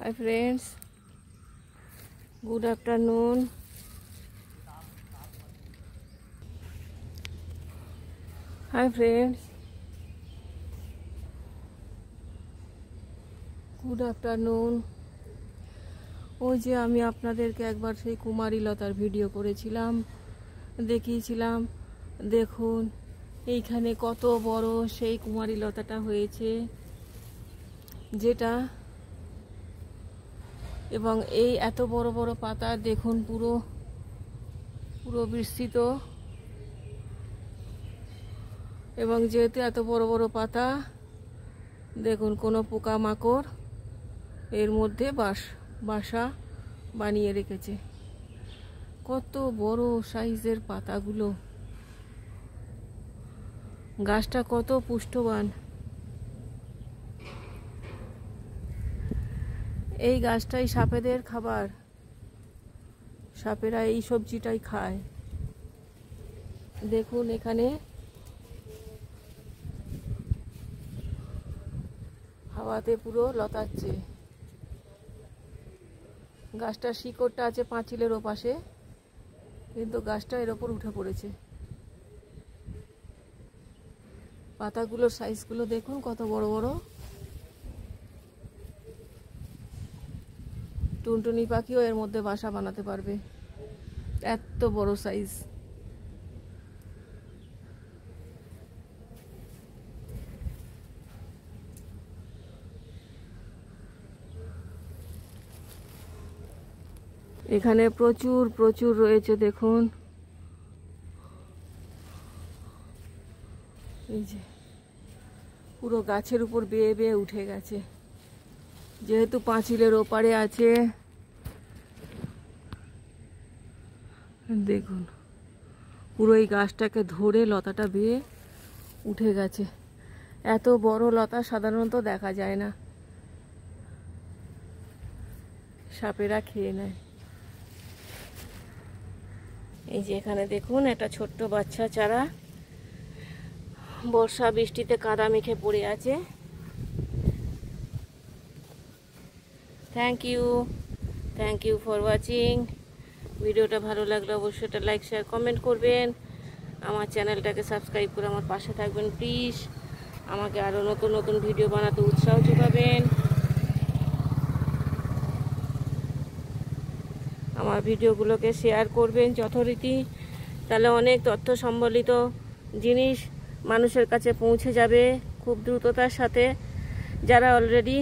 Hi friends, good afternoon. Hi friends, good afternoon. ওই যে আমি আপনাদেরকে একবার সেই কুমারী লতার ভিডিও করেছিলাম, দেখিয়েছিলাম। দেখুন এইখানে কত বড় সেই কুমারী লতাটা হয়েছে, যেটা এবং এই এত বড় বড় পাতা দেখুন, পুরো পুরো বিস্তৃত। এবং যেহেতু এত বড় বড় পাতা, দেখুন কোনো পোকামাকড় এর মধ্যে বাসা বানিয়ে রেখেছে। কত বড় সাইজের পাতাগুলো, গাছটা কত পুষ্টবান। এই গাছটাই সাপেদের খাবার, সাপেরা এই সবজিটাই খায়। দেখুন এখানে হাওয়াতে পুরো লতাচ্ছে। গাছটার শিকড়টা আছে পাঁচিলের ওপাশে, কিন্তু গাছটা এর ওপর উঠে পড়েছে। পাতাগুলোর সাইজগুলো দেখুন কত বড় বড়। টুনটুনি পাখিও এর মধ্যে বাসা বানাতে পারবে, এত বড় সাইজ। এখানে প্রচুর প্রচুর রয়েছে, দেখুন। এই যে পুরো গাছের উপর বেয়ে বেয়ে উঠে গেছে, যেহেতু পাঁচিলের ওপারে আছে। দেখুন পুরো এই গাছটাকে ধরে লতাটা বেয়ে উঠে গেছে। এত বড় লতা সাধারণত দেখা যায় না, সাপেরা খেয়ে নেয়। এই যে এখানে দেখুন একটা ছোট্ট বাচ্চা চারা বর্ষা বৃষ্টিতে কাদা মেখে পড়ে আছে। Thank you for watching. ভিডিওটা ভালো লাগলে অবশ্যই একটা লাইক শেয়ার কমেন্ট করবেন। আমার চ্যানেলটাকে সাবস্ক্রাইব করে আমার পাশে থাকবেন প্লিজ। আমাকে আরও নতুন নতুন ভিডিও বানাতে উৎসাহ যোগাবেন। আমার ভিডিওগুলোকে শেয়ার করবেন যথারীতি, তাহলে অনেক তথ্য সম্বলিত জিনিস মানুষের কাছে পৌঁছে যাবে খুব দ্রুততার সাথে। যারা অলরেডি